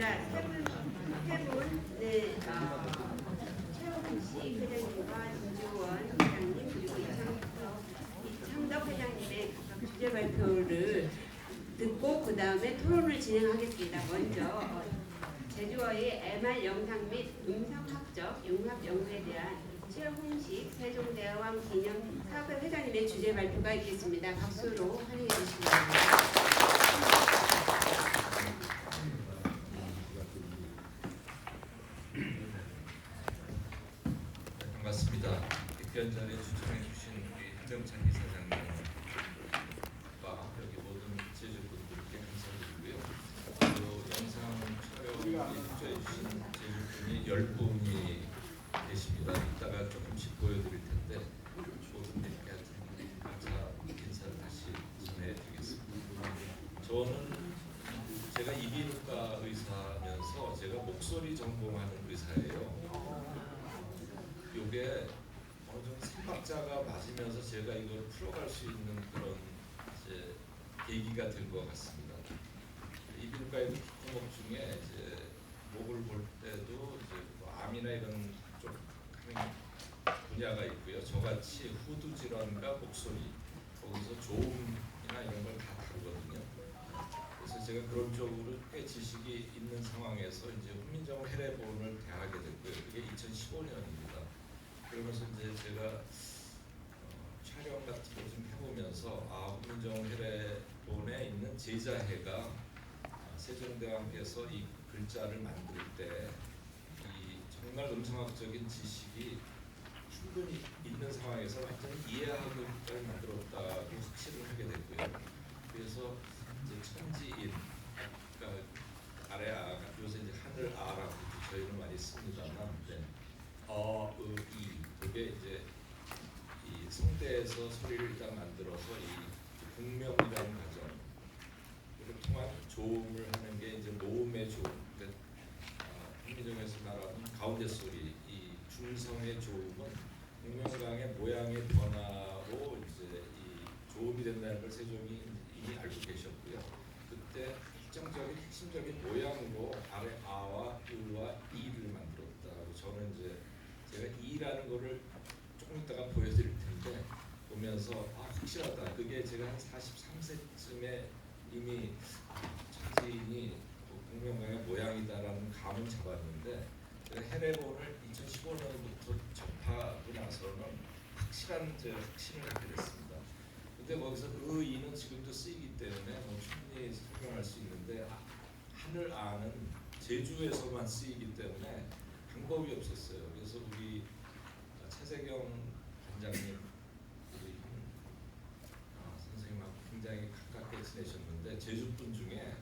네, 최호근 씨 회장님과 김주원 회장님 그리고 이창덕 회장님의 각각 주제 발표를 듣고 그 다음에 토론을 진행하겠습니다. 먼저 제주어의 MR 영상 및 음성학적 융합 연구에 대한 최홍식 세종대왕 기념 사업회 회장님의 주제 발표가 있겠습니다. 박수로 환영해 주시기 바랍니다. 반갑습니다. 입변 자리에 추천해 주신 우리 한정찬 이사장님과 여기 모든 제주분들께 감사드리고요. 또 영상 촬영에 협조해 주신 제주분이 10분이 계십니다. 이따가 조금씩 보여드릴 텐데 모든 분께 감사 인사를 다시 전해드리겠습니다. 저는 제가 이비인후과 의사면서 제가 목소리 전공하는 의사예요. 이게 어느 정도 삼박자가 맞으면서 제가 이걸 풀어갈 수 있는 그런 이제 계기가 된 것 같습니다. 이비인후과의 종목 중에 이제 목을 볼 때도 이제 뭐 암이나 이런 쪽 분야가 있고요. 저같이 후두 질환과 목소리 거기서 조음이나 이런 걸 다 다루거든요. 그래서 제가 그런 쪽으로 꽤 지식이 있는 상황에서 이제 훈민정음 해례본을 대하게 됐고요. 그게 2015년입니다. 그러면서 이제 제가 촬영 같은 거 좀 해보면서 훈민정음 해례본에 있는 제자해가 세종대왕께서 이 글자를 만들 때 이 정말 음성학적인 지식이 충분히 있는 상황에서 완전히 이해하고 글자를 만들었다고 확신을 하게 됐고요. 그래서 이제 천지인, 그러니까 아래 아가 요새 이제 하늘 아라고 저희는 많이 씁니다만, 이 그게 이제 이 성대에서 소리를 일단 만들어서 이 공명이라는 과정을 통한 조음을 하는 게 이제 모음의 조음. 그러니까 흥미정에서 말하는 가운데 소리, 이 중성의 조음은 공명강의 모양의 변화로 이제 이 조음이 된다는 걸 세종이 이미 알고 계셨고요. 그때 특정적인 핵심적인 모양으로 아래 아와 으와 이를 만들었다고 저는 이제 제가 이라는 거를 조금 이따가 보여드릴 텐데 보면서 확실하다. 그게 제가 한 43세쯤에 이미 천지인이 공명강의 모양이다라는 감은 잡았는데 제가 해례본을 2015년부터 접하고 나서는 확실한 확신을 갖게 됐습니다. 근데 거기서 이는 지금도 쓰이기 때문에 충분히 설명할 수 있는데 하늘 아는 제주에서만 쓰이기 때문에 방법이 없었어요. 그래서 우리 차세경 관장님 우리 선생님하고 굉장히 가깝게 지내셨는데 제주분 중에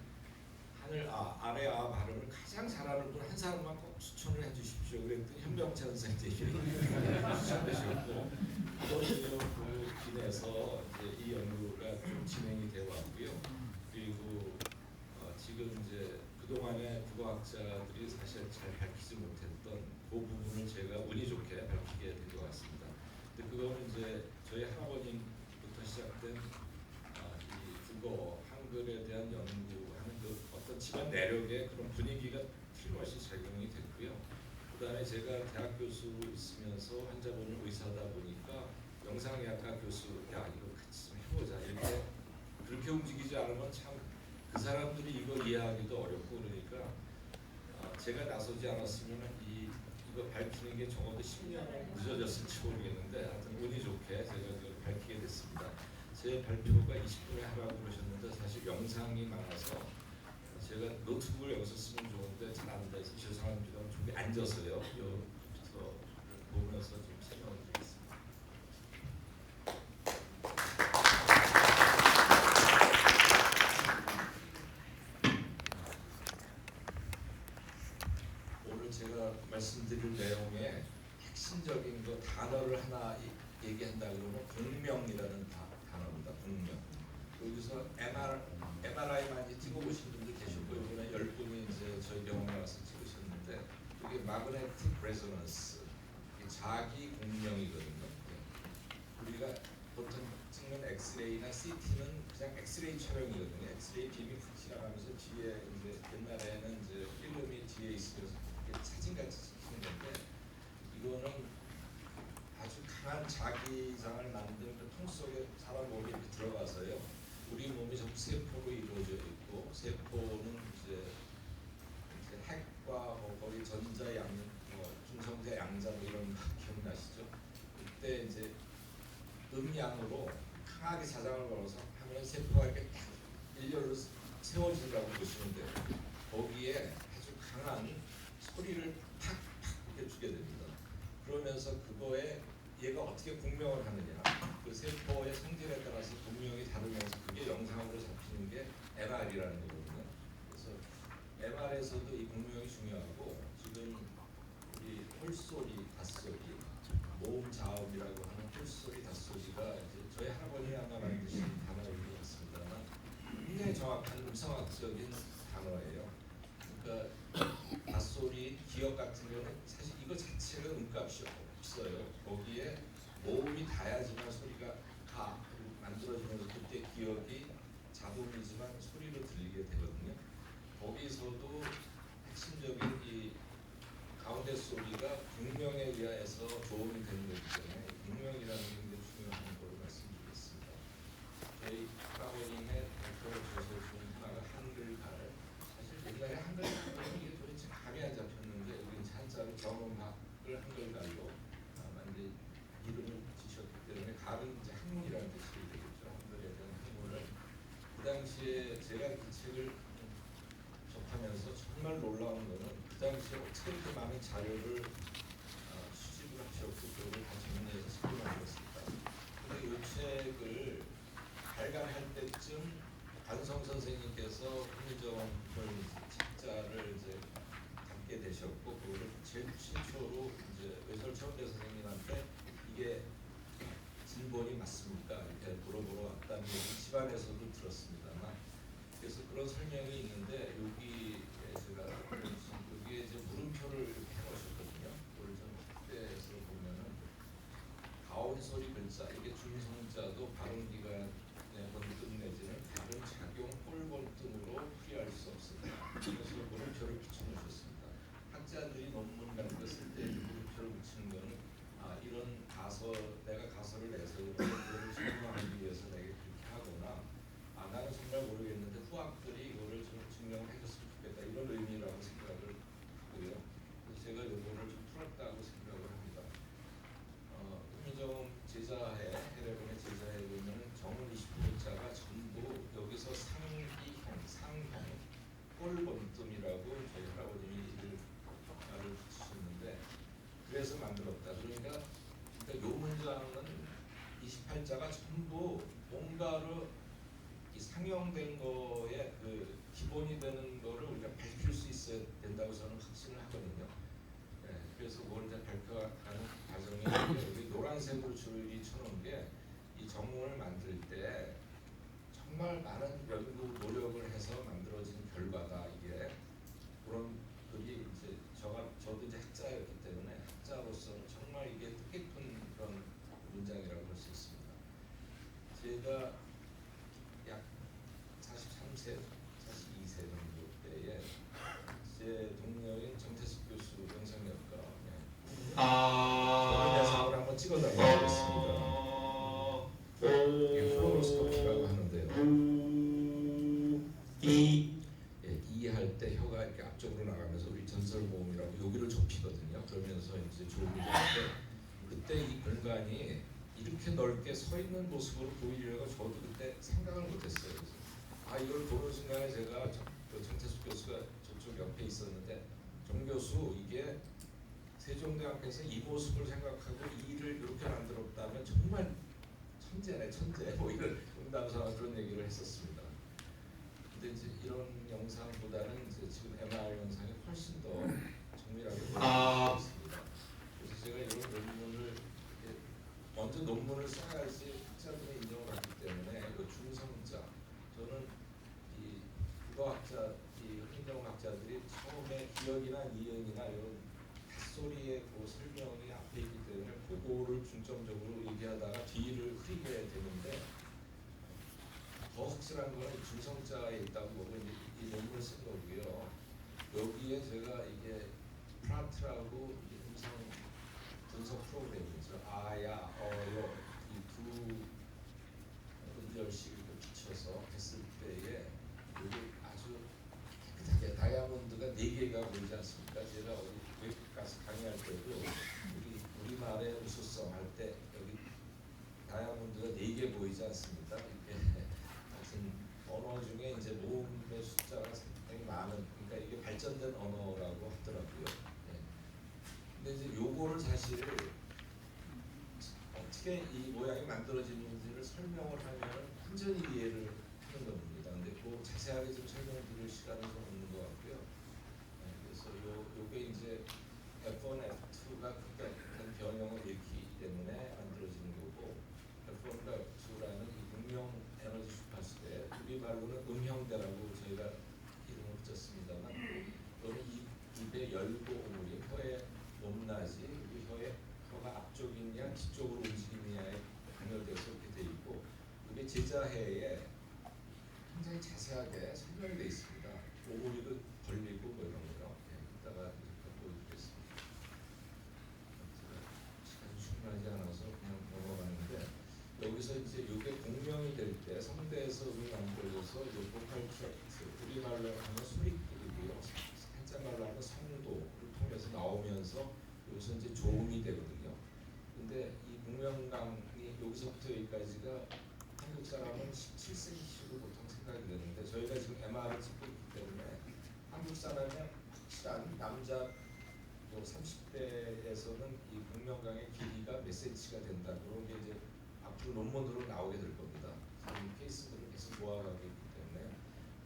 하늘 아래 발음을 가장 잘하는 분 한 사람만 꼭 추천을 해주십시오. 그랬더니 현병찬 선생님이 추천되셨고 그런 인해서 이제 이 연구가 좀 진행이 되어 왔고요. 그리고 지금 이제 그동안에 국어학자들이 사실 잘 밝히지 못했던 그 부분을 제가 운이 좋게 밝히게 된 것 같습니다. 근데 그거는 이제 저희 할아버님부터 시작된 이 국어, 한글에 대한 연구하는 그 어떤 집안 내력의 그런 분위기가 틀림없이 작용이 됐고요. 그다음에 제가 대학 교수로 있으면서 환자분을 의사다 보니까 영상의학과 교수, 이거 같이 좀 해보자 이렇게 그렇게 움직이지 않으면 참 그 사람들이 이거 이해하기도 어렵고 그러니까 제가 나서지 않았으면 이거 밝히는 게 적어도 10년은 늦어졌을지 모르겠는데 하여튼 운이 좋게 제가 이걸 밝히게 됐습니다. 제 발표가 20분에 하라고 그러셨는데 사실 영상이 많아서 제가 노트북을 여기서 쓰면 좋은데 잘 안 돼서 죄송합니다. 좀 앉아서요. 여기서 보면서 좀 설명을 드리겠습니다. 오늘 제가 말씀드릴 내용의 핵심적인 그 단어를 하나 얘기한다 그러면 공명이라는 단어입니다. 공명. 여기서 MRI 많이 찍어보신 분들 계셨고 이번에 10분이 이제 저희 병원에 와서 찍으셨는데 이게 마그네틱 레조넌스, 자기 공명이거든요. 우리가 보통 찍는 엑스레이나 CT는 그냥 엑스레이 촬영이거든요. 엑스레이 빔이 푹 지나가면서 뒤에 이제 옛날에는 이제 필름이 뒤에 있으면서 사진같이 찍히는 건데 이거는 아주 강한 자기장을 만든 그 통 속에 사람 몸이 이렇게 들어가서요. 우리 몸이 전부 세포로 이루어져 있고 세포는 이제 핵과 뭐 거기 전자 양, 뭐 중성자 양자 뭐 이런 거 기억나시죠? 그때 이제 음양으로 강하게 자장을 걸어서 하면 세포가 이렇게 딱 일렬로 세워진다고 보시면 돼요. 거기에 아주 강한 소리를 팍팍 이렇게 주게 됩니다. 그러면서 그거에 얘가 어떻게 공명을 하느냐, 그 세포의 성질에 따라서 공명이 다르면서 그게 영상으로 잡히는 게 MR이라는 거거든요. 그래서 MR에서도 이 공명이 중요하고 지금 우리 홀소리, 닷소리, 모음 자음이라고 하는 홀소리, 닷소리가 이제 저희 할아버지 아마 만드신 단어인 것 같습니다만 굉장히 정확한 음성학적인 단어예요. 그러니까 닷소리, 기역 같은 경우는 사실 이거 자체가 음값이 없어요. 거기에 모음이 닿아야지만 소리가 가 만들어지면서 그때 기역이 자동이지만 소리로 들리게 되거든요. 거기서도 핵심적인 이 가운데 소리가 공명에 의해서 조음이 되는 거기 때문에 공명이라는 게 굉장히 중요한 걸로 말씀드리겠습니다. 저희 할아버님의 대표 저서 중 하나가 한글갈. 사실 옛날에 한글갈은 이게 도대체 감이 안 잡혔는데 우리는 한자로 경음학을 한글갈로 만든 이름을 지셨기 때문에 갈은 이제 학문이라는 뜻이 되겠죠. 한글에 대한 학문을 그 당시에 제가 그 책을 접하면서 정말 놀라운 거는 그 당시에 어떻게 이렇게 많은 자료를 수집을 하셨고 그걸 다 정리해서 책을 만들었을까. 근데 이 책을 발간할 때쯤 관성 선생님께서 홍민정 책자를 이제 갖게 되셨고 그거를 제일 최초로 이제 외설천대 선생님한테 이게 진본이 맞습니까? 이렇게 물어보러 왔다는 얘기 집안에서도 들었습니다만 그래서 그런 설명이 있는데 여기에 제가 여기에 이제 물음표를 이렇게 해놓으셨거든요. 그걸 좀 확대해서 보면은 가온 소리 글자 이게 중성자도 발음 기간의 번뜸 내지는 발음 작용 꼴번뜸으로 풀이할 수 없습니다. 그래서 물음표를 붙여놓으셨습니다. 학자들이 논문 같은 거 쓸 때 물음표를 붙이는 거는 이런 가서 내가 가설을 내서 그거를 증명하기 위해서 내가 그렇게 하거나 나는 정말 모르겠는데 후학들이 이거를 좀 증명을 해줬으면 좋겠다 이런 의미라고 생각을 하고요. 그래서 제가 이거를 좀 풀었다고 생각을 합니다. 홍민정 제자해 해례본의 제자해 보면 정은 29글자가 전부 여기서 상이형, 상형, 꼴번뜸이라고 저희 할아버님이 말을 붙이셨는데 그래서 만들었다. 그러니까 요 문장은 28자가 전부 뭔가로 이 상형된 거에 그 기본이 되는 거를 우리가 밝힐 수 있어야 된다고 저는 확신을 하거든요. 그래서 그걸 이제 발표하는 과정이 여기 노란색으로 줄이 쳐놓은 게 이 정문을 만들 때 정말 많은 연구 노력을 해서 만들어진 결과다. 이게 그런 그게 이제 저도 이제 학자였기 때문에 학자로서는 정말 이게 뜻깊은 그런 문장이라고 할 수 있습니다. 제가 약 43세, 42세 정도 때에 제 동료인 정태숙 교수 영상학과 저를 대상으로 한번 찍어달라고 했습니다. 이게 플로로스코피라고 하는데요. 이할 때 혀가 이렇게 앞쪽으로 나가면서 우리 전설모음이라고 여기를 좁히거든요. 그러면서 이제 조음이 되는데 그때 이 공간이 이렇게 넓게 서 있는 모습으로 보이려고 저도 그때 생각을 못했어요. 그래서 이걸 보는 순간에 제가 정태숙 교수가 저쪽 옆에 있었는데 정 교수 이게 세종대학교에서 이 모습을 생각하고 이 일을 이렇게 만들었다면 정말 천재네 천재 뭐 이런 응당사와 그런 얘기를 했었습니다. 근데 이제 이런 영상보다는 이제 지금 MR 영상이 훨씬 더 정밀하게 보여지고 있습니다. 그래서 제가 이런 논문을 먼저 논문을 써야지 학자들의 인정을 받기 때문에 그 중성자 저는 이 국어학자 이 흥정학자들이 처음에 기역이나 이응이나 이런 닷소리의 그 설명이 앞에 있기 때문에 그거를 중점적으로 얘기하다가 뒤를 흐리게 되는데 더 확실한 거는 중성자에 있다고 보고 이 논문을 쓴 거고요. 여기에 제가 이게 프란트라고 음성 분석 프로그램이죠. 아야, 어요 이 두 음절식을 붙여서 했을 때에 여기 아주 깨끗하게 다이아몬드가 4개가 보이지 않습니까? 제가 어디 외국 가서 강의할 때도 우리말의 우수성 할 때 여기 다이아몬드가 4개 보이지 않습니까? 이게 같은 언어 중에 이제 모음의 숫자가 상당히 많은, 그러니까 이게 발전된 언어라고 하더라고요. 네. 근데 이제 요거를 사실 어떻게 이 모양이 만들어지는지를 설명을 하면 완전히 이해를 하는 겁니다. 근데 그 자세하게 좀 설명드릴 시간은 좀 없는 것 같고요. 네, 그래서 요게 이제 F1, F2가 극단한 변형을 일으키기 때문에 만들어지는 거고, F1과 F2라는 음영 에너지 주파수대, 우리말로는 음형대라고 저희가 이름을 붙였습니다만, 또는 입의 열고 오물이 혀의 높낮이, 혀가 앞쪽이냐 뒤쪽으로 움직이느냐에 관여돼서 이렇게 돼 있고, 이게 제자해에 굉장히 자세하게 설명이 되어 있습니다. 오물이도 벌리고 뭐 이런 거요. 네, 이따가 보여드리겠습니다. 시간이 충분하지 않아서 그냥 넘어가는데, 여기서 이제 이게 공명이 될 때 성대에서 음이 만들어져서 이 보컬 트랙트, 우리말로 하면 소리끼리고요, 한자말로 하면 성도를 통해서 나오면서 여기서 이제 조음이 되거든요. 근데 이 공명강이 여기서부터 여기까지가 한국 사람은 17cm로 보통 생각이 되는데, 저희가 지금 MR을 찍고 있기 때문에 한국 사람의 확실한 남자 30대에서는 이 공명강의 길이가 몇 cm가 된다, 그런 게 이제 앞으로 논문으로 나오게 될 겁니다. 지금 케이스들을 계속 모아가고 있기 때문에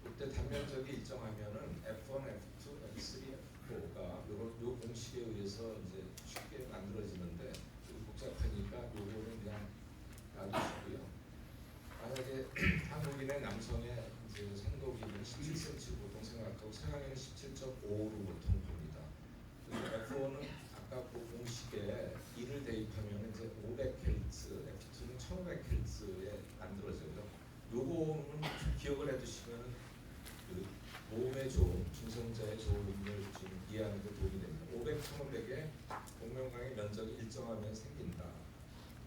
그때 단면적이 일정하면은 F1, F2, F3, F4가 요 공식에 의해서 이제 쉽게 만들어지는데, 복잡하니까 요거는 그냥 놔두시고요. 만약에 한국인의 남성의 이제 생도 길이는 17cm 보통 생각하고 서양인은 17.5로 보통 봅니다. F1은 아까 그 공식에 2를 대입하면 이제 500Hz, F2는 1500Hz에 만들어져요. 요거는 기억을 해두시면 그 모음의 조음, 중성자의 조음을 좀 이해하는 데 도움이 됩니다. 500, 1500에 공명강의 면적이 일정하면 생긴다.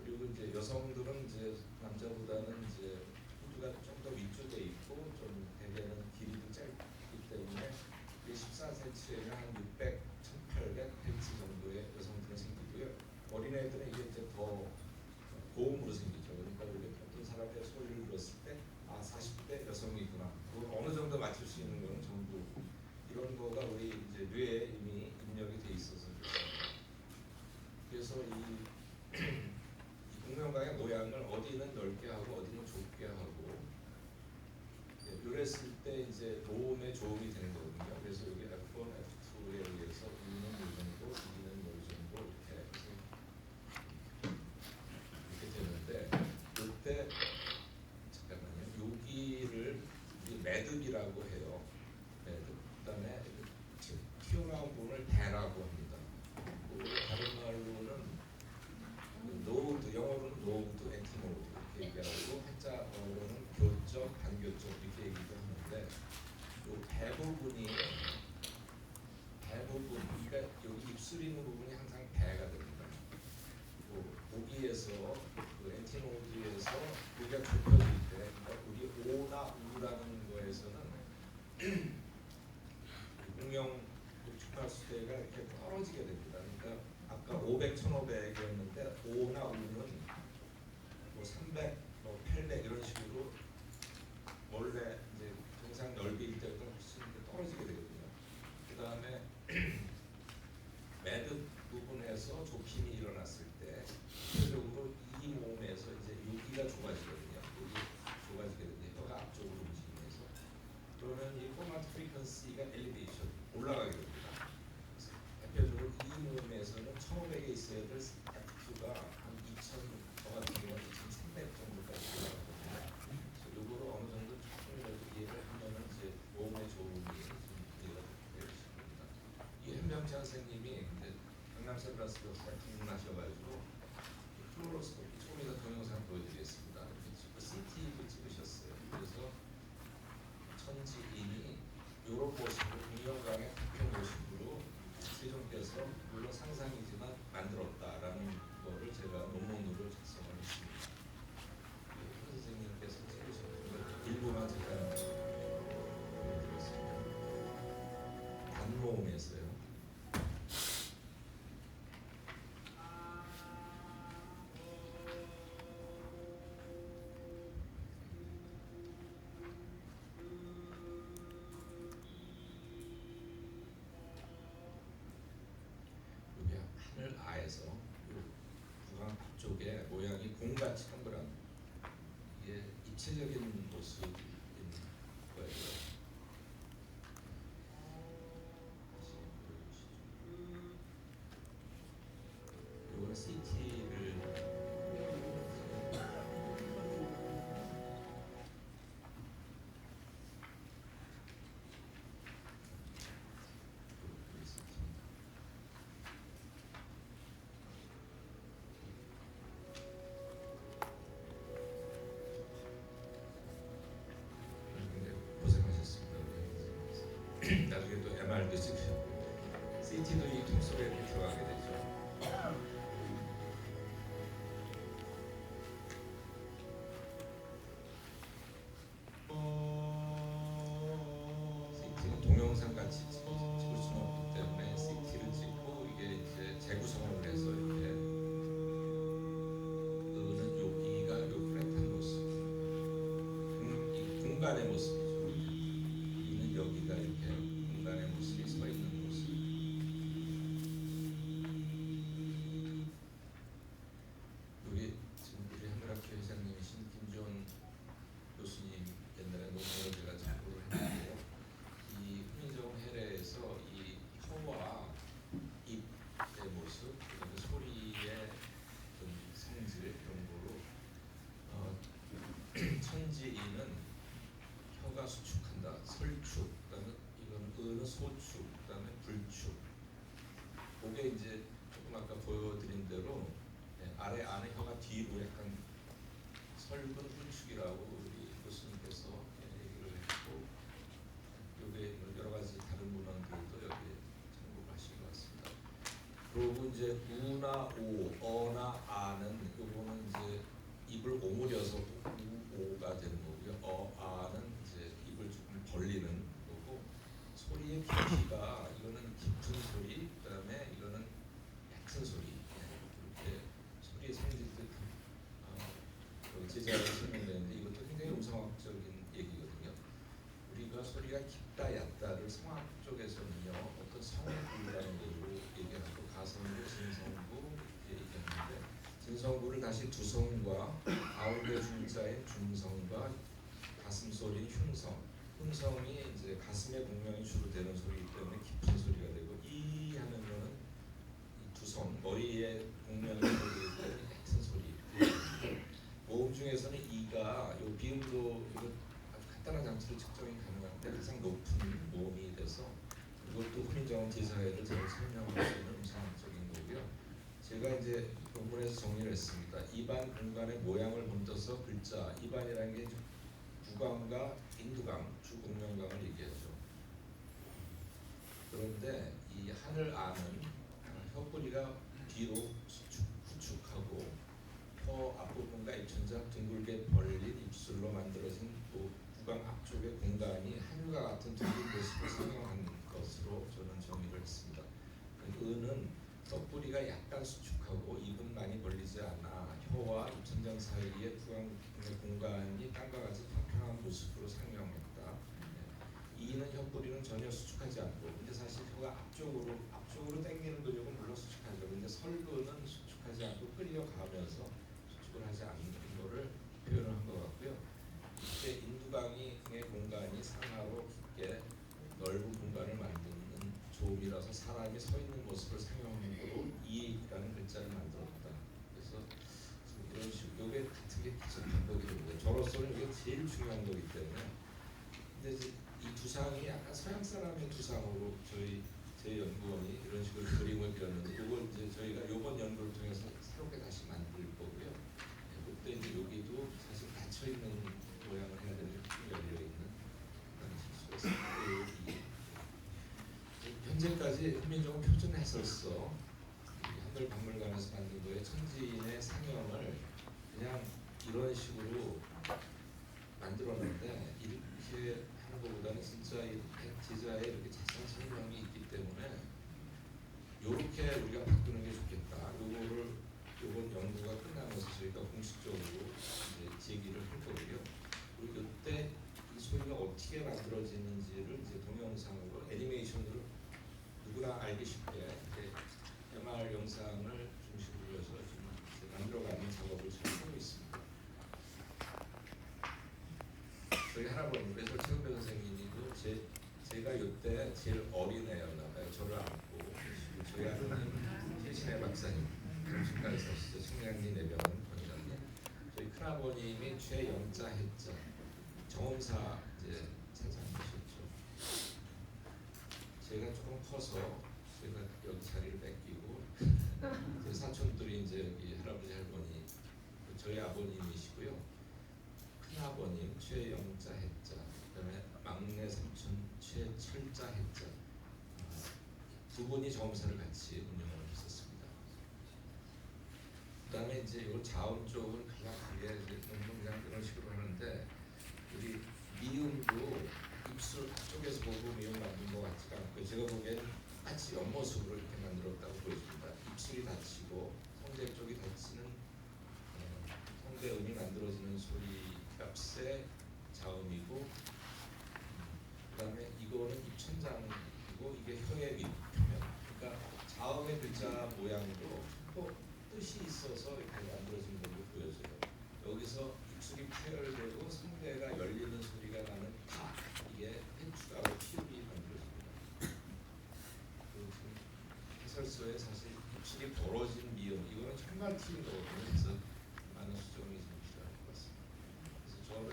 그리고 이제 여성들은 이제 남자보다는 이제 후두가 좀 더 위쪽에 있고 좀 대개는 길이도 짧기 때문에 14cm에는 한 600, 1800Hz 정도의 여성들은 생기고요. 어린애들은 이게 이제 더 고음으로 생기죠. 그러니까 우리 어떤 사람의 소리를 들었을 때 40대 여성이구나. 어느 정도 맞출 수 있는 거는 전부 이런 거가 우리 이제 뇌에 이미 입력이 돼 있어서 그래서 이 공명강의 모양을 어디는 넓게 하고 어디는 좁게 하고 이랬을 때 이제 모음의 조음이 되는 거거든요. 그래서 여기 F1, F2에 의해서 E는 이 정도, E는 이 정도 이렇게 되는데, 이때 잠깐만요. 여기를 매듭이라고 해요. 매듭. 그다음에 튀어나온 부분을 대라고 합니다. 다른 말로는 노드, 영어로는 노드, 엔티노드 이렇게 얘기하고, 한자어로는 교점, 반교점 이렇게 얘기도 하는데, 이 대부분, 그러니까 여기 입술 있는 부분이 항상 배가 됩니다. 보기에서 그 엔티노드에서 우리가 좁혀질 때, 그러니까 우리 오나 우라는 거에서는 공명 주파수대가 이렇게 떨어지게 됩니다. 그러니까 아까 500, 1500이었는데 5나 5는 300, 800 이런 식으로 원래 이제 정상 넓이일 때보다 훨씬 떨어지게 되거든요. 그 다음에 매듭 부분에서 좁힘이 일어났을 때 실질적으로 이 몸에서 이제 여기가 좁아지거든요. 여기 좁아지게 되는데 혀가 앞쪽으로 움직이면서, 그러면 이 코마트 프리퀀시가 엘리베이션 올라가게 됩니다. 대표적으로 이 몸에서는 1500에 있어야 될 F2가 한 2000, 저 같은 경우는 2300 정도까지 올라가거든요. 그래서 이거를 어느 정도 조금이라도 이해를 하면은 이제 몸의 조음이 좀 이해가 될 수 있습니다. 이 현명찬 선생님이 이제 강남 세브란스 교수가 방문하셔가지고 플로로스코피 조금 이따 동영상 보여드리겠습니다. CT도 찍으셨어요. 그래서 천지인이 이런 모습으로 공영강의 대표 모습으로 세종께서 물론 상상이지만 만들었다라는 거를 제가 논문으로 작성을 했습니다. 선생님께서 찍으신 것 일부만 제가 보여드렸습니다. 단모음에서요. 여기 하늘 아에서 구강 앞쪽에 모양이 공같이 동그란 이게 입체적인 모습인 거예요. 이거는 CT를 고생하셨습니다. 나중에 또 MR도 찍으셨고 CT도 이 통 속에 이렇게 들어가게 되죠. CT는 동영상 같이 찍을 수는 없기 때문에 CT를 찍고 이게 이제 재구성을 해서 이렇게 그는 여기가 요 플랫한 모습, 이 공간의 모습이죠. 이는 여기가 이렇게 공간의 모습이 서 있는 모습. 여기 지금 우리 한글학교 회장님이신 김지원 교수님 옛날에 논문을 제가 참고를 했는데요. 이 훈민정 해례에서 이 혀와 입의 모습, 그다음에 소리의 어떤 성질 이런 거로 천지인은 혀가 수축한다, 설축, 그다음에 이건 은은 소축, 그다음에 불축. 그게 이제 조금 아까 보여드린 대로 아래 안에 혀가 뒤로 약간 설근 불축이라고 우리 교수님께서 얘기를 했고, 요게 여러 가지 다른 문헌들도 여기 참고하신 것 같습니다. 그리고 이제 우나 오, 어나 아는 요거는 이제 입을 오므려서 오가 되는 거고요. 아는 이제 입을 조금 벌리는 거고, 소리의 깊이가 이거는 깊은 소리, 그다음에 이거는 얕은 소리. 이렇게 소리의 성질들 제자로 설명되는데 이것도 굉장히 음성학적인 얘기거든요. 우리가 소리가 깊다 얕다를 성악 쪽에서는요 어떤 성구라는 걸로 얘기하고 가성구, 진성구 이렇게 얘기하는데, 진성구를 다시 두성과 가운데 중자인 중성과 가슴 소리인 흉성, 흉성이 이제 가슴의 공명이 주로 되는 소리이기 때문에 깊은 소리가 되고, 이 하는 거는 이 두성 머리에 공명이 되기 때문에 얕은 소리. 모음 중에서는 이가 요 비음도 이거 아주 간단한 장치로 측정이 가능한데 가장 높은 모음이 돼서, 이것도 훈민정음 제사회를 제가 설명할 수 있는 음성학적인 거고요. 제가 이제 본문에서 정리를 했습니다. 입안 공간의 모양을 본떠서 글자, 입안이라는 게 구강과 인두강, 주공명강을 얘기하죠. 그런데 이 하늘 안은 혀뿌리가 뒤로 후축하고 혀 앞부분과 입천장 둥글게 벌린 입술로 만들어진 구강 앞쪽의 공간이 하늘과 같은 둥근 모습을 상영한 것으로 저는 정의를 했습니다. 은은 혀뿌리가 약간 수축하고 입은 많이 벌리지 않아 혀와 입천장 사이의 구강의 공간이 땅과 같이 평평한 모습으로 상영했다. 이는 혀뿌리는 전혀 수축하지 않고, 근데 사실 혀가 앞쪽으로 당기는 근육은 물론 수축하죠. 근데 설근은 수축하지 않고 끌려가면서 수축을 하지 않는 거를 표현한 것 같고요. 이때 인두강의 공간이 상하로 깊게 넓은 공간을 만드는 조음이라서 사람이 서 있는 모습을 상영으로 이라는 글자를 만들었다. 그래서 이런 식으로 이게 같은 게 계속 반복이 됩니다. 저로서는 이게 제일 중요한 거기 때문에. 근데 이제 이 두상이 약간 서양 사람의 두상으로 제 연구원이 이런 식으로 그림을 그렸는데, 이걸 이제 저희가 이번 연구를 통해서 새롭게 다시 만들 거고요. 그때 이제 여기도 사실 닫혀 있는 모양을 해야 되는데 한민족은 표준 해설서 한글박물관에서 만든 거에 천지인의 상영을 그냥 이런 식으로 만들었는데 이렇게 하는 것보다는 진짜 이 기자의 이렇게 자세한 설명이 있기 때문에 이렇게 우리가 바꾸는 게 좋겠다. 요번 연구가 끝나면서 저희가 공식적으로 이제 제기를 할 거고요. 그리고 이때 이 소리가 어떻게 만들어지는지를 이제 동영상으로 애니메이션으로 누구나 알기 쉽게 MR 영상을 중심으로 해서 지금 이제 만들어가는 작업을 지금 하고 있습니다. 저희 할아버님, 그래서 최은배 선생님도 제가 이때 제일 어린 애였나 봐요. 저를 안고 저희 아버님 최신혜 박사님, 정신과에 사시죠. 청량리 내병원 원장님. 저희 큰아버님이 최영자 했자 정음사 이제 사장이셨죠. 제가 조금 커서 제가 여기 자리를 뺏기고 제 사촌들이 이제 여기 할아버지 할머니 저희 아버님이시고요. 큰아버님 최영자 했자, 그다음에 막내 삼촌 최철자 했자, 두 분이 정음사를 같이 운영을 했었습니다. 그다음에 이제 이 자음 쪽은 그냥 그냥 이런 식으로 하는데 우리 미음도 입술 앞쪽에서 보고 미음 만든 것 같지가 않고 제가 보기엔 마치 옆모습으로 이렇게 만들었다고 보여집니다. 입술이 닫히고 성대 쪽이 닫히는 성대음이 만들어지는 소리 값의 자음이고 그다음에 이거는 입천장이고 이게 혀의 윗표면. 그러니까 자음의 글자 모양도 또 뜻이 있어서 이렇게 만들어진 걸로 보여져요. 여기서 입술이 파열되고 성대가 열리는 소리가 나는 파, 이게 해추가로 피읍이 만들어집니다. 그리고 지금 해설서에 사실 입술이 벌어진 미음, 이거는 정말 튀는 거거든요. 그래서 많은 수정이 좀 필요할 것 같습니다. 그래서 저는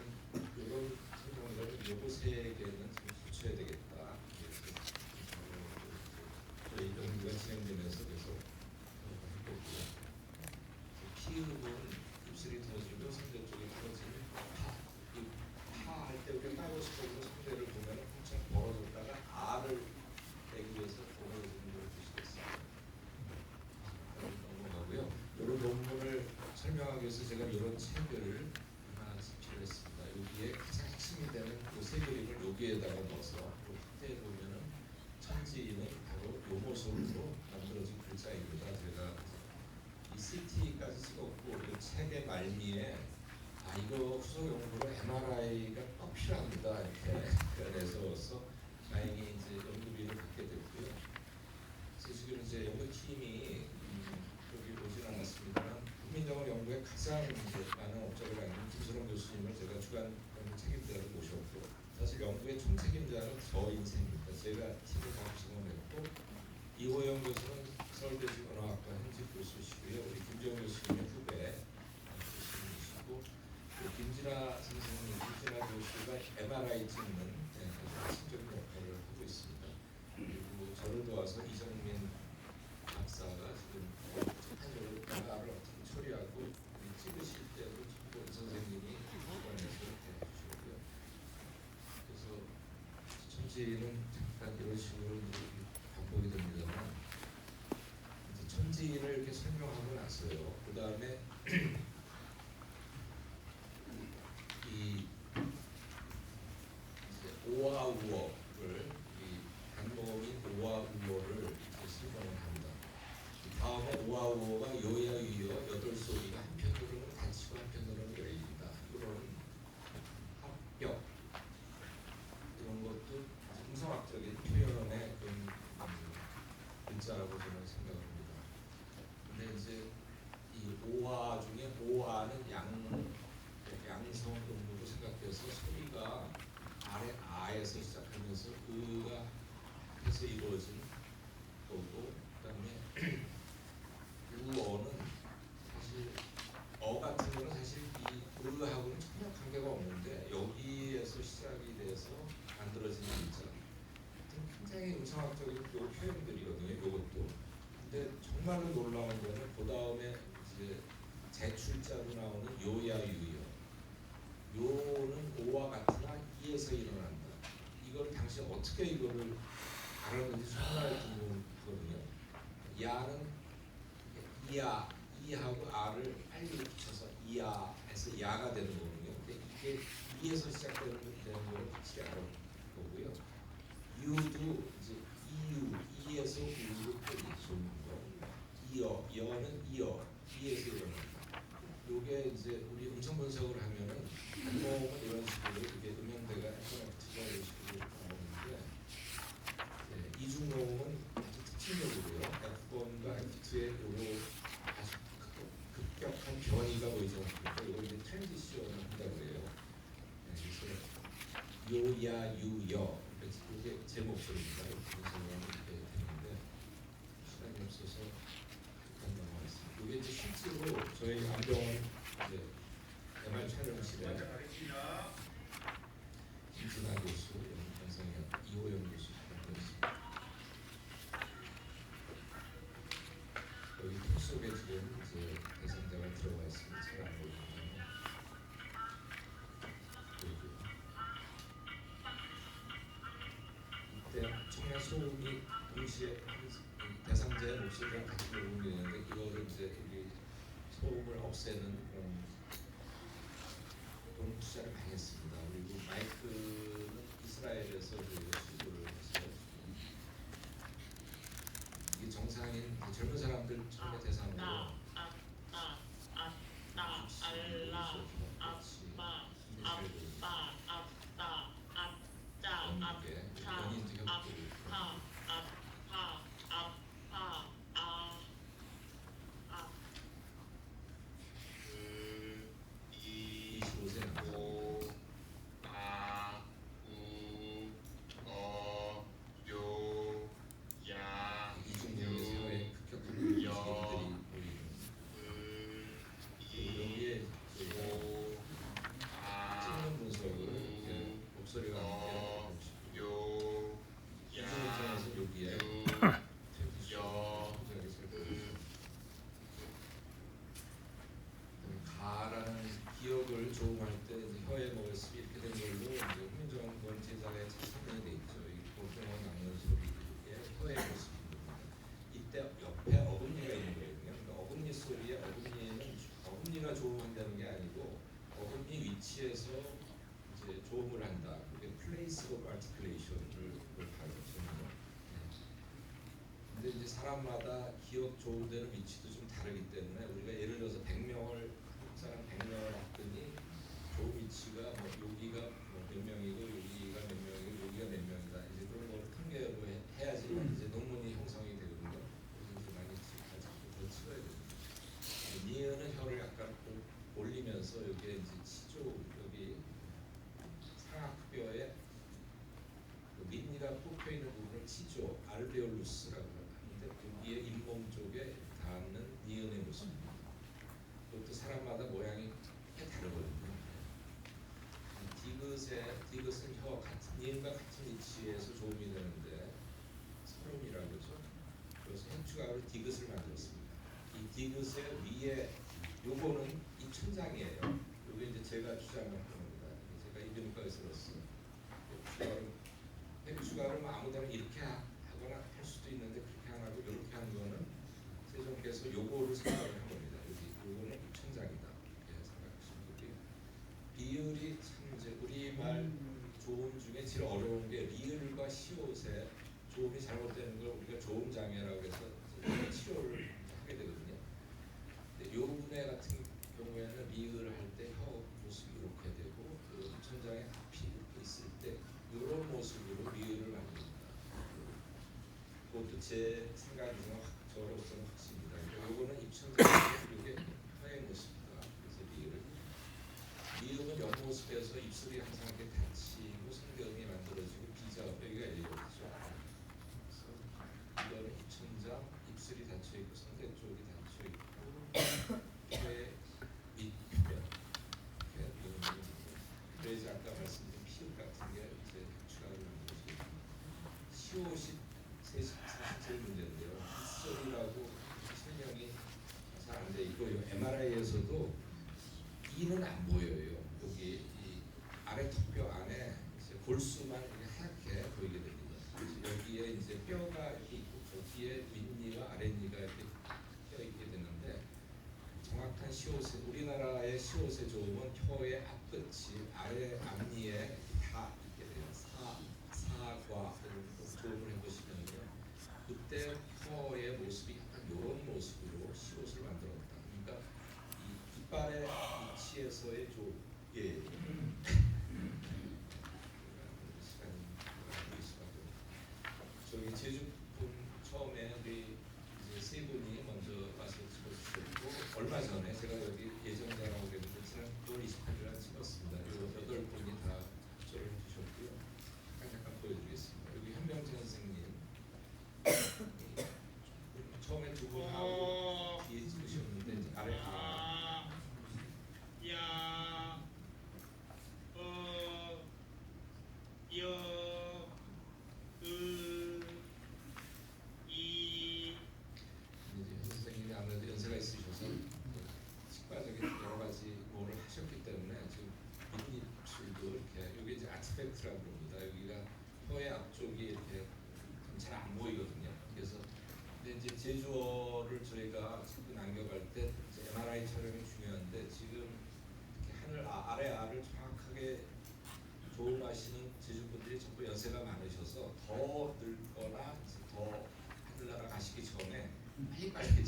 이런 설명을 요거 세 개는 좀 붙여야 되겠다. 그래서 저희 연구가 진행되면서 계속 해보고요. 피읍은 입술이 터지고 성대 쪽이 터지는 파 할 때 우리가 까고식으로 성대를 보면 한참 벌어졌다가 아를 내기 위해서 벌어지는 걸 보시겠습니다. 넘어가고요. 이런 논문을 설명하기 위해서 제가 이런 책을 하나 집필했습니다. 여기에 가장 핵심이 되는 그 세 그림을 여기에다가 넣어서 확대해 보면은 천지는 바로 요 모습으로 만들어진 글자입니다. 제가 이 CT까지 찍었고 이 책의 말미에 이거 후속 연구로 MRI가 꼭 필요합니다 이렇게 내서서 다행히 이제 연구비를 받게 됐고요. 그래서 지금 이제 연구팀이 여기 오진 않았습니다만 국민정원 연구에 가장 이제 많은 업적을 갖는 김수롱 교수님을 제가 주간 연구 책임자로 모셨고 사실 연구의 총책임자는 저인 셈입니다. 제가 팀을 다 구성했고 이호영 교수는 서울대식 언어학과 현직 교수시고요. 우리 김지영 교수님의 후배 교수님이시고 김진아 선생님, 김진아 교수가 MRI 찍는 아주 핵심적인 역할을 하고 있습니다. 그리고 저를 도와서 이정민 박사가 지금 한쪽으로 MR을 어떻게 처리하고 찍으실 때도 본 선생님이 주관해서 이렇게 해주시고요. 그래서 천지는 잠깐 이런 식으로 반복이 됩니다만 천지인을 이렇게 설명하고 났어요. 그 다음에 이 오아우어를 이 단모인 오아우어를 이렇게 설명을 합니다. 다음에 오아우어가 요야유여 8소리가 한편으로는 닫히고 한편으로는 열린다. 이런 합격 이런 것도 음성학적인 표현의 그런 글자라고 저는 생각합니다. 근데 이제 이 오화 중에 오화는 양성 음으로 생각해서 소리가 아래 아에서 시작하면서 으가 해서 이루어진 거고 그다음에 우어는 사실 같은 거는 사실 이 으하고는 전혀 관계가 없는데 여기에서 시작이 돼서 만들어진 글자 굉장히 음성학적인 요 표현들이거든요. 이것도. 근데 정말로 놀라운 거는 그 다음에 이제 제출자로 나오는 요야유여. 요는 오와 같으나 이에서 일어난다. 이걸 당시 어떻게 이거를 알았는지 정말 이야 이하고 아를 빨리 붙여서 이야에서 야가 되는 거거든요. 근데 이게 이에서 시작되는 걸 확실히 알아보고요. 유도 이제 이에서 우로 끝이 쏘는 거. 여는 이에서 일어난다. 요게 이제 우리 음성 분석을 하면은 음성은 이런 식으로 이게 음영대가 에코너티가 이런 식으로 나오는데 이중노음은 아주 특징적으로요. F1과 F2의 요로 아주 급격한 변이가 보이지 않습니까? 이걸 이제 트랜지션을 한다고 해요. 그래서 요야 유여 이게 제 목소리입니다. 그래서 이렇게 되는데 시간이 없어서 잠깐 넘어가겠습니다. 이게 이제 실제로 저희 안병원 이제 MR 촬영실에 김진아 교수, 연상현 이호영 교수 있습니다. 여기 통 속에 지금 이제 대상자가 들어가 있습니다. 잘 안 보이네요. 이때 엄청난 소음이 동시에 대상자의 목소리랑 같이 녹음이 되는데 이거를 이제 우리 소음을 없애는 그런 돈 투자를 많이 했습니다. 그리고 마이크는 이스라엘에서 저희가 수주를 해서 이게 정상인 젊은 사람들 처음에 대상으로 조음할 때 혀의 모습이 이렇게 된 걸로 이제 홍정권 제자의 설명이 돼 있죠. 이 보통은 나오는 소리의 혀의 모습입니다. 이때 옆에 어금니가 있는 거거든요. 그러니까 어금니 소리에 어금니에는 어금니가 조음한다는 게 아니고 어금니 위치에서 이제 조음을 한다. 그게 place of articulation을 발음하거든요. 근데 이제 사람마다 기억 조음되는 위치도 좀 다르기 때문에 우리가 예를 들어서 100명을 사람 100명을 했더니 조음 위치가 뭐 여기가 뭐 몇 명이고 여기가 몇 명이고 여기가 몇 명이다. 이제 그런 걸 통계로 해야지만 이제 논문이 형성이 되거든요. 그래서 이제 많이 더 치워야 됩니다. 니은은 혀를 약간 올리면서 여기에 이제 치조 여기 상악뼈에 그 밑니가 뽑혀 있는 부분을 치조 알베올루스라고 하는데 여기에 잇몸 쪽에 닿는 니은의 모습입니다. 그것도 사람마다 모양이 다르거든요. 디귿은 혀 같은 니은과 같은 위치에서 조음이 되는데 서름이라고 그러죠. 그래서 햄추가로 디귿을 만들었습니다. 이 디귿의 위에 요거는 이 천장이에요. 요게 이제 제가 주장을 하는 겁니다. 제가 이비인후과에서로서 햄추가를 뭐 아무데나 이렇게 하거나 할 수도 있는데 그렇게 안 하고 이렇게 하는 거는 세종께서 요거를 생각을 한 겁니다. 요거는 천장이다. 이렇게 생각하시면 되고요. 비율이 참 이제 우리말 조음 중에 제일 어려운 게 리을과 시옷에 조음이 잘못되는 걸 우리가 조음 장애라고 해서 치료를 하게 되거든요. 근데 요 분야 같은 경우에는 리을 할 때 혀 모습이 이렇게 되고 그 천장에 앞이 이렇게 있을 때 이런 모습으로 리을을 만듭니다. 그것도 제 생각이지만 저로서는 확신입니다. 요거는 입천장에 이게 혀의 모습입니다. 그래서 리을은 옆모습에서 입술이 항상 이렇게 닫히고 성대음이 만들어지고 비자 여기가 열리죠. 그래서 이거는 입천장, 입술이 닫혀 있고 성대 쪽이 닫혀 있고 혀의 밑변, 그래서 아까 말씀드린 피읍 같은 게 이제 추가로 만들어지고 시옷이 사실 제일 문제인데요. 빗소리라고 설명이 잘 안 돼 있고 MRI에서도 이는 안 보여요. 여기 이 아래 턱뼈 안에 이제 골수만 하얗게 보이게 됩니다. 그래서 여기에 이제 뼈가 이렇게 있고 여기에 윗니와 아랫니가 이렇게 껴 있게 되는데 이때 혀의 모습이 약간 이런 모습으로 시옷을 만들었다. 그러니까 이 이빨의 위치에서의 예. 시간이 저기 제주분 처음에 우리 이제 세 분이 먼저 와서 찍어주셨고 얼마 전에 제가 여기 예정자라고 그랬는데 지난 9월 28일 날 찍었습니다. 요 8분이 다 저를 해주셨고요. 잠깐 보여드리겠습니다. 여기 현명재 선생님 처음에 두 분하고 뒤에 찍으셨는데 이제 아래 선생님이 아무래도 연세가 있으셔서 식과적인 여러 가지 뭐를 하셨기 때문에 지금 밑입술도 이렇게 여기 이제 아스펙트라고 부릅니다. 여기가 혀의 앞쪽이 이렇게 잘 안 보이거든요. 그래서 근데 이제 제주어를 저희가 자꾸 남겨갈 때 MRI 촬영이 중요한데 지금 이렇게 하늘 아래 아를 정확하게 조음하시는 제주분들이 전부 연세가 많으셔서 더 늙거나 더 하늘나라 가시기 전에 빨리빨리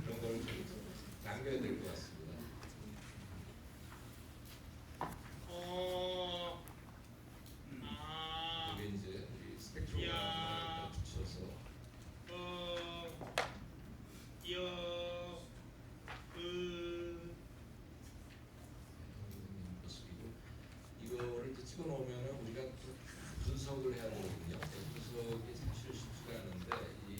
그런 걸 좀 남겨야 될 것 같습니다. 이게 이제 우리 스펙트로그램을 붙여서 모습이고 이거를 이제 찍어 놓으면 우리가 또 분석을 해야 되거든요. 분석이 사실 쉽지가 않은데 이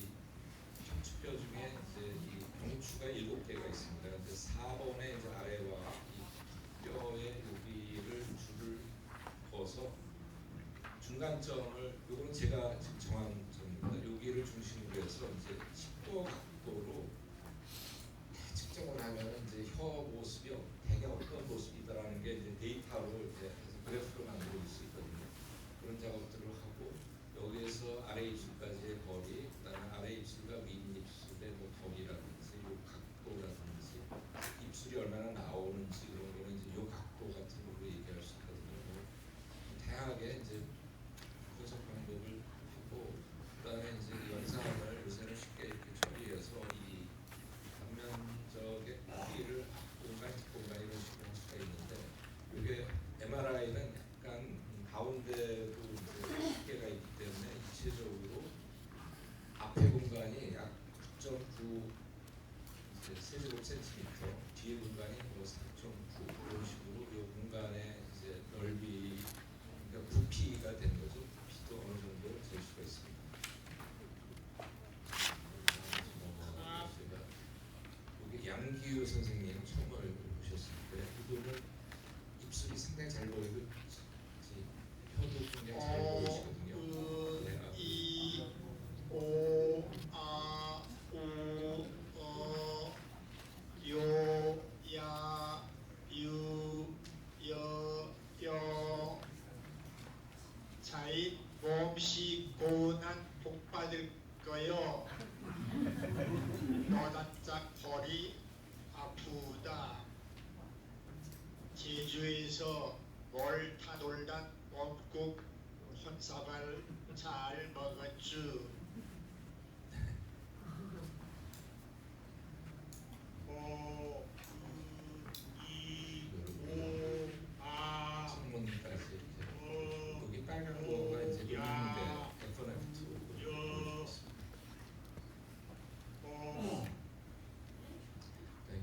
척추뼈 중에 이제 이 경추가 7개가 있습니다. 근데 4번의 이제 아래와 이 뼈의 여기를 줄을 그어서 중간점을 요거는 제가 지금 정한 점입니다. 여기를 중심으로 해서 이제 10도 각도로 측정을 하면 이제 혀 모습이 대개 어떤 모습이다라는 게 이제 데이터로 이제 그래프로 만들어질 수 있거든요. 그런 작업들을 하고 여기에서 아래 입술까지의 거리, 그다음에 아래 입술과 윗 입술의 뭐 거리라든지 요 각도라든지 입술이 얼마나 나오는지 그런 거는 이제 요 각도 같은 걸로 얘기할 수 있거든요. 다양하게 이제 분석 방법을 하고 그다음에 이제 영상을 요새는 쉽게 이렇게 처리해서 이 단면적의 크기를 앞공간, 뒷공간 이런 식으로 할 수가 있는데 이게 MRI는 약간 가운데로 이제 개가 있기 때문에 입체적으로 앞에 공간이 약 9.9 세제곱센티미터, 뒤에 공간이 뭐 4.9 이런 식으로 이 공간의 이제 넓이 그러니까 부피가 되는 거죠. 부피도 어느 정도 될 수가 있습니다. 제가 여기 양기우 선생님 처음을 보셨을 때 이분은 입술이 상당히 잘 보이고 혀도 굉장히 잘 보이시거든요. 자인 몸시 고운한 복 받을 거요. 너다짝 허리 아프다. 제주에서 뭘 타돌다 원국 혼사발 잘 먹었쥬. 창문까지 이제 여기 빨간 거가 이제 있는데 F1F2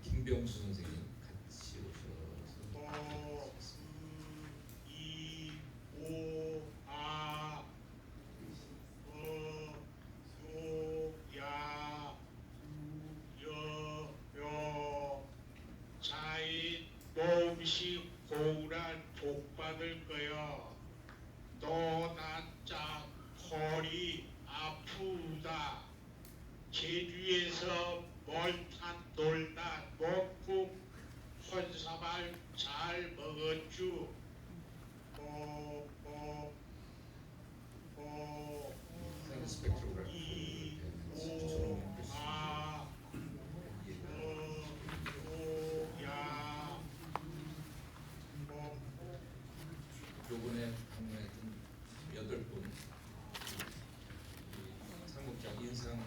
김병수 선생님 같이 오셔서 자인 몸시 고운한 복 받을 거요. 너나짝 허리 아프다. 제주에서 멀탄 놀다 먹고 혼사발 잘 먹었쥬. 스펙트로그램 요번에 방문했던 8분 상국장 인상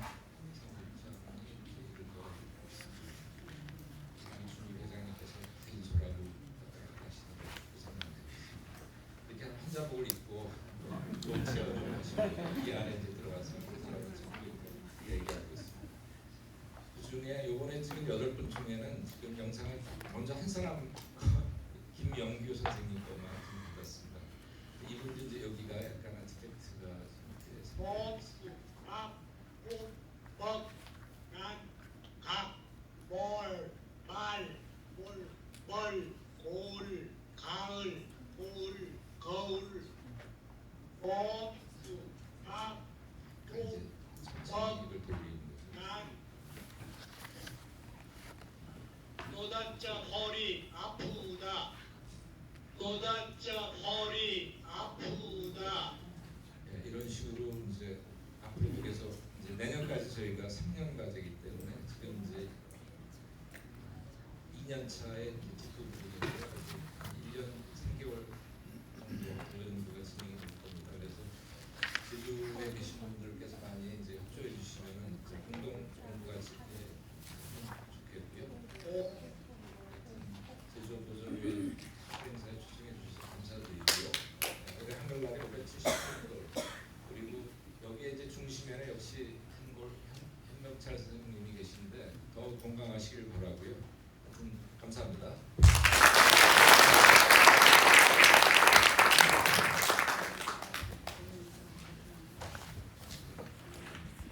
중에 요번에 지금 8분 중에는 지금 영상을 먼저 한 사람 김영규 선생님 것만 좀 읽었습니다. 이분도 이제 여기가 약간 아티텍트가 좀 이렇게 복수, 밥, 국, 법, 난, 각, 몰, 말, 뭘, 골, 가을, 볼, 거울, 복수, 밥, 이제 국, 천천히 이걸 돌리는 거죠. 난, 노단자 허리 아프다. 노단자 허리 아프다. 예, 이런 식으로 이제 앞으로 그래서 이제 내년까지 저희가 3년 과제이기 때문에 지금 이제 2년 차에 기초 부분인데요. 1년 3개월 정도 연구가 진행이 될 겁니다. 그래서 제주에 계신 분들께서 많이 이제 협조해 주시면은 이제 공동 연구가 진행되면 좋겠고요. 제주 보존위원 행사에 출席주셔서 감사드리고요. 올해 한글날에 570분 그리고 여기에 이제 중심에는 역시 한골 현명찰 선생님이 계신데 더 건강하시길 바라고요. 감사합니다.